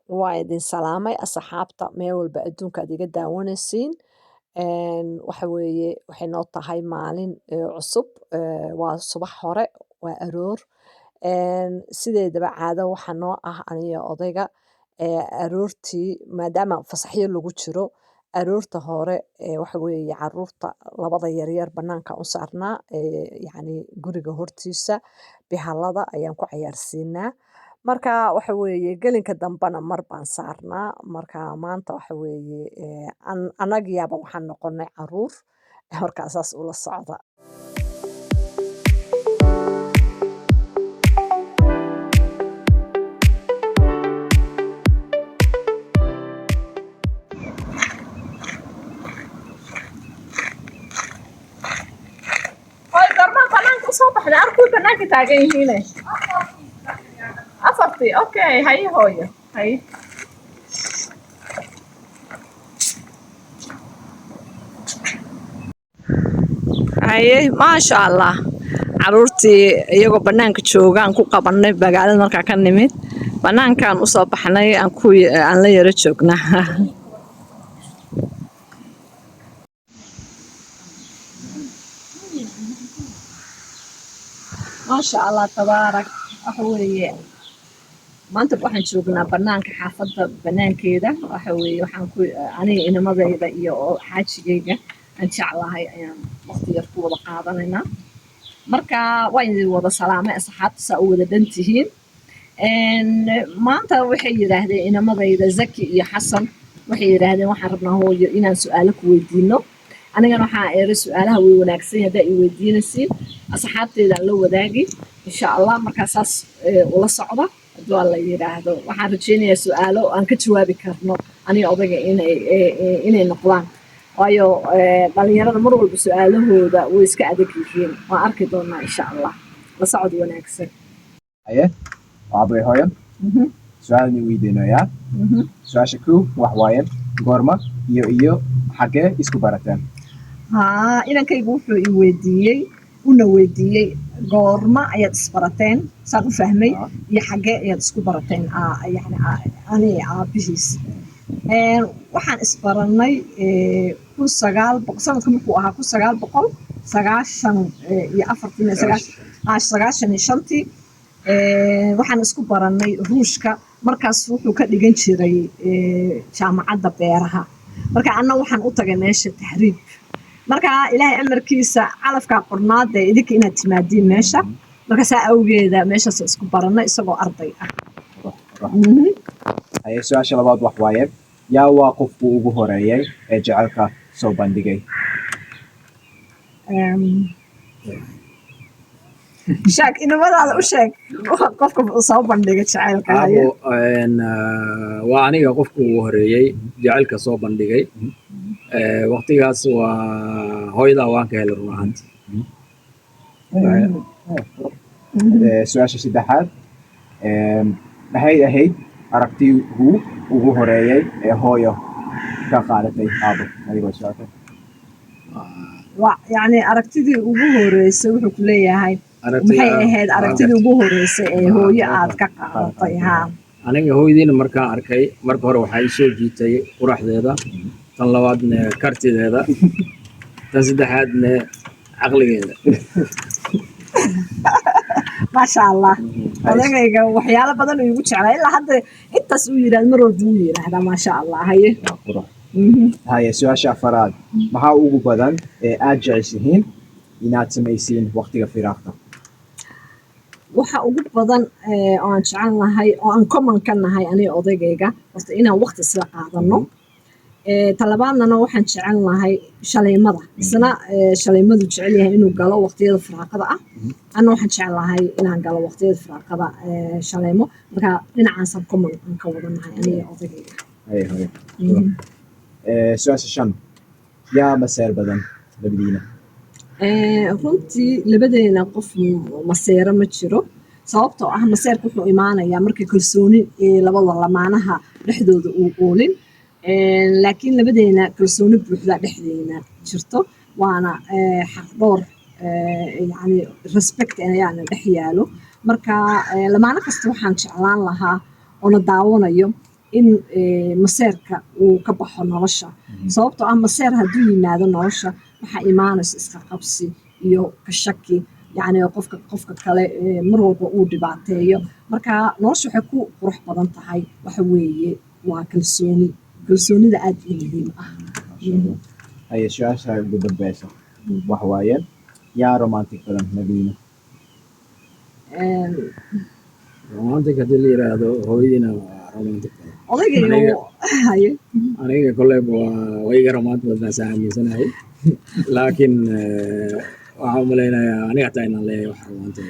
waa idin salaamay asxaabta meel walba adduunka aad iga daawanaysiin waxa weeye waxay noo tahay maalin cusub waa subax hore waa aroor sideedaba caado waxa noo ah aniga odayga aroortii maadaama fasaxyo lagu jiro aroorta hore waxa weeye caruurta labada yaryar banaanka u saarnaa yacni guriga hortiisa bihalada ayaan ku cayaarsiinaa marka waxa weeye gelinka dambana mar baan saarnaa marka maanta waxa weeye annagiyaaba waxaan noqonay caruur markaa saas ula socda soo baxday arkuu banaanka taagan yihiin afartii okay hay hooyo hay haye maasha allah caruurtii iyagoo banaanka joogaan ku qabanay magaalada markaa ka nimid banaankaan usoo baxnay aan la yaro joognaa ما شاء الله تبارك وحوي ما أنت بروح نشوفنا بنانك حافظة بنان كذا وحوي وحنكو أنا إنه ما ذي ذي حاجة جيجة إن شاء الله هاي أيام وقت يركض قاضنا مركا وين ذي وضع سلامة أصحاب سأول دنتهين إن ما أنت وحي هذا إنه ما ذي ذا زكي يا حسن وحي هذا وحربنا هو إن سؤالك ويدينه أنا كان حائر سؤالها وناقصين هذا يودين السين أصحابتي إذا لو وداقي إن شاء الله مركز ولا صعبة دو الله يراهدو waxaan rajeynayaa su'aalo aan ka jawaabi karno aniga odayga inay noqdaan waayo dhalinyarada mar walba su'aalahooda way iska adag yihiin waan arki doonaa insha Allah la socod wanaagsan aye waabay hooyan su'aalni weydiinayaa su'aasha ku wax waaye goorma iyo xagee isku barateen inankaygu wuxuu i weydiiyey una weydiiyey goorma ayaad isbarateen saan u fahmay iyo xagee ayaad isku barateen yani aniga aabihiis waxaan isbaranay sanadka markuu ahaa 1994 waxaan isku baranay ruushka markaas wuxuu ka dhigan jiray jaamacadda beeraha marka anna waxaan u tagay meesha tahriib marka ilaahay amarkiisa calafka qornaada idinka inaad timaadiin meesha marka saa awgeeda meeshaas isku baranay isagoo arday ah ay su'aasha labaad wax waaye yaa waa qofku ugu horeeyay ee jacaylka soo bandhigay shaak inamadaada u sheeg qofka soo bandhigay jacaylka waa aniga qofku ugu horeeyay jacaylka soo bandhigay waqtigaas waa hooyadaa waan ka helay run ahaantii su'aasha saddexaad maxay ahayd aragtii ugu horeeyay ee hooyo ka qaadatay aabo adigoo su'aasha يعني أركتدي وجوه رئيس وحكي لي هاي maxay ahayd aragtidii ugu horeysay ee hooyo aad ka qaadatay aniga hooyadiina markaan arkay marka hore waxay soo jiitay quraxdeeda tan labaadna kartideeda tan saddexaadna caqligeeda ما شاء الله odagayga waxyaalo badan uu igu jeclaa ilaa hadda intaas uu yiraahdo mar walba uu yiraahdaa ما شاء الله haye haye su'aasha afaraad maxaa ugu badan ee aad jeceshihiin inaad samaysiin waqtiga firaaqta waxa ugu badan oo aan jecel nahay oo aan common ka nahay aniga odagayga horta inaan waqti isla qaadano talabaadna waxaan jecel nahay shaleemada isna shaleemadu jecel yahay inuu galo waqtiyada firaaqada ah ana waxaan jecel nahay inaan galo waqtiyada firaaqada shaleemo marka dhinacaas common aan ka wada nahay aniga odagayga haye su'aasha shan yaa maseer badan labadiina runtii labadeena qof maseero ma jiro sababtoo ah maseerku wuxuu imaanayaa markay kalsooni labada lamaanaha dhexdooda uu oolin laakiin labadeena kalsooni buuxda dhexdeena jirto waana xaq dhowr yani respect ayaana dhex yaalo marka lamaano kasta waxaan jeclaan lahaa oo na daawanayo in maseerka uu ka baxo nolosha sababtoo ah maseer hadduu yimaado nolosha waxaa imaanaysa iska qabsi iyo ka shaki yacni qofka kale mar walba uu dhibaateeyo marka nolosha waxay ku qurux badan tahay waxa weeye waa kalsoonida aad u muhiim ah haye su-aasha ugu dambeysa wax waayeen yaa romantic badan Nadiina romantic haddii la yiraahdo hooyadiina waa romantic odayga haye aniga kolley waa iga romantic badan saa aaminsanahay laakiin waxaan u malaynayaa aniga hataa inaan leeyahay wax romantic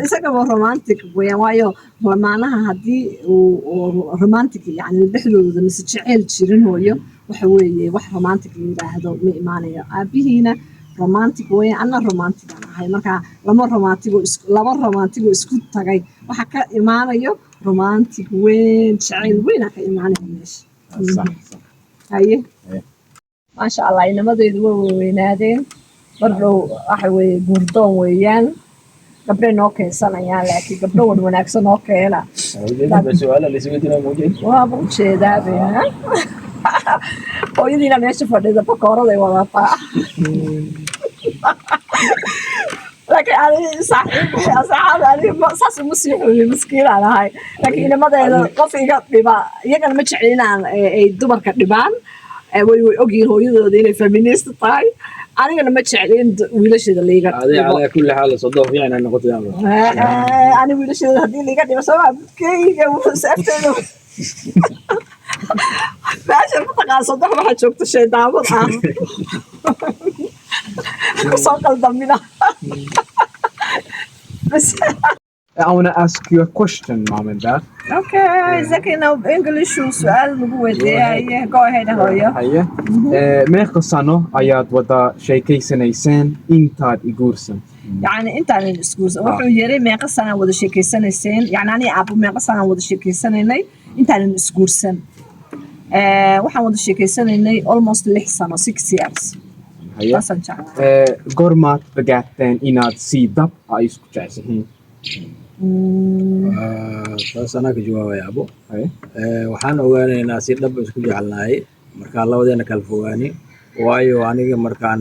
isagaba romantic weeyaan waayo lamaanaha haddii uu romantic yacni dhexdooda mise jeceyl jirin hooyo waxa weeye wax romantic la yidhaahdo ma imaanayo aabihiina romantic weeyaan anna romantic aan ahay marka laba romantigo isku tagay waxa ka imaanayo romantic weyn jeceyl weyn aa ka imaanaya meesha haye maasha allah inamadeydu waa weynaadeen bardhow waxa weeye guurdoon weeyaan gabdhay noo keensanayaan laakiin gabdho wan wanaagsan oo keena waaba u jeedaabe hooyadiina meesha fadhida bakooraday wadataa laakiin aniga saxaab aniga saas uma sii xooyay miskiinaan ahay laakiin inamadeyda qof iga dhiba iyagana ma jecli inaan ay dumarka dhibaan way ogyihiin hooyadooda inay feminist tahay anigana ma jecli in wiilasheeda liiga dhibo ala kulli xaal sodoo fiican ay noqotay ani wiilasheeda haddii liiga dhibo sabab keyga saafteeda meesha mataqaan sodoo waxaa joogta shaydaamad ah kusoo qaldamina I want to ask you a question, Mom and Dad. Okay, Zakina English سؤال نبوة go ahead هويا. Haye. Meeqa sano ayaad wada sheekaysanayseen intaad iguursan? يعني أنت عن الإسكوز وحو يري meeqa sano wada sheekaysanayseen يعني أنا أبو meeqa sano wada sheekaysanaynay أنت عن الإسكوزن. waxaan wada sheekaysanaynay almost 6 sano 6 years. Haye. Goormaad bagaateen inaad si dab ay isku jeceshiin? taas anaa ka jawaabaya abo waxaan ogaanaynaa si dhab isku jecelnahay markaan labadeena kala fogaani waayo aniga markaan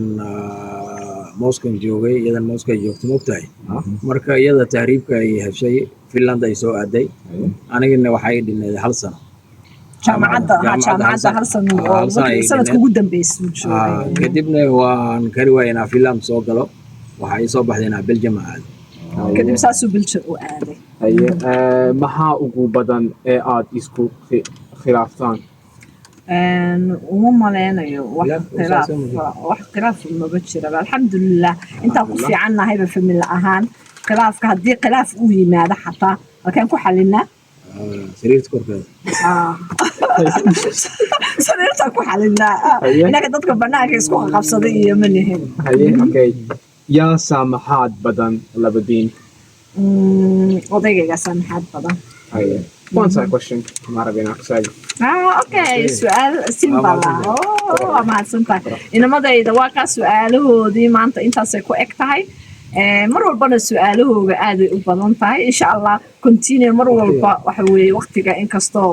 Moscow joogay iyadan Moscow joogto mogtahay marka iyada tahriibka ay heshay Finland ay soo aaday anigana waxay dhineed hal sano jaamacadda hal sano sanadka ugu dambeysay kadibna waan kari waayay Finland soo galo waxay soo baxdeen Belgium aad kadib saasuu Belgium u aaday haye maxaa ugu badan ee aad isku khilaaftaan uma maleynayo wax khilaaf maba jira alxamdulilah intaan ku fiicannahayba famil ahaan khilaafka haddii khilaaf uu yimaado xataa halkaan ku xalinaa sariirta korkeeda sariirtaan ku xalinaa inaga dadka banaanka isku qabsaday iyo ma nihin haye okay yaa saamaxaad badan labadiin odayga saamaxaad badan haye one side question marabina kusaaji okay su'aal simple waa mahadsantahay inamadayda waa ka su'aalahoodii maanta intaasay ku eg tahay mar walbana su'aalahooga aad ay u badan tahay insha Allah continue mar walba waxa weeye waqtiga inkastoo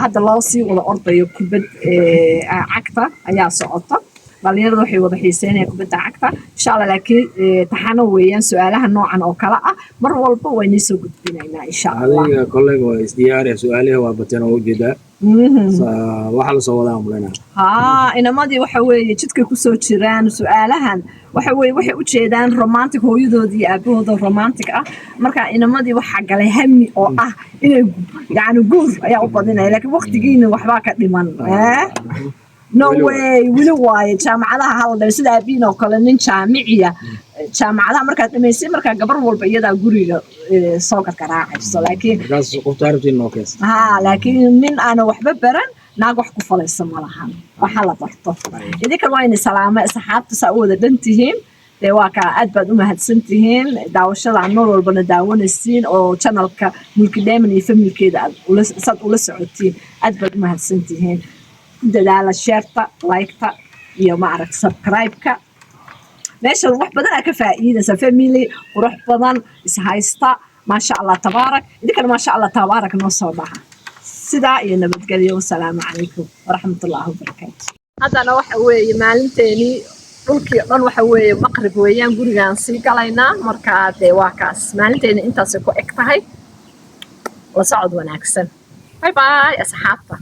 hadda loo sii wada ordayo kubad cagta ayaa socota dhalinyarada waxay wada xiiseynayaan kubadda cagta insha Allah laakiin taxano weeyaan su'aalaha noocan oo kala ah mar walba way soo gudbinaynaa insha Allah adiga kollega waa isdiyaariya su'aalaha waa bateen oo jeeda waxa la soo wadaa umleena inamadii waxa weeye jidka ku soo jiraan su'aalahan waxa weeye waxay u jeedaan romantic hooyadoodii iyo aabahooda romantic ah marka inamadii waxa galay hami oo ah inay yani guur ayaa u badinaya laakiin waqtigiina waxba ka dhiman no way wili waaye jaamacadaha halday sida aabiin oo kale nin jaamiciya jaamacadaha markaad dhamaysay markaa gabar walba iyadaa guriga soo gargaraacayso laakiin markaas qofta arabtiin noo kees laakiin nin aan waxba baran naag wax ku falaysa ma lahan waxa la barto idinka waa in salaamo asxaabta saa u wada dhantihiin waa ka aad baad u mahadsantihiin daawashada mar walbana daawanaysiin oo channelka Mulki Diamond iyo familkeeda aad ula socotiin aad baad u mahadsantihiin dadaala sheerta like-ta iyo ma arag subscribe-ka meesha wax badan ka faa'iideysa family qurux badan is haysta ma sha Allah tabaarak idinkana ma sha Allah tabaarak noo soo dhaha sidaa iyo nabadgelyo wasalaamu calaykum waraxmatullaahi wabarakaatu haddana waxa weeye maalinteenii dhulkii dhan waxa weeye maqrib weeyaan gurigaan sii galaynaa markaa dee waa kaas maalinteeni intaasay ku eg tahay la socod wanaagsan bye bye asxaabta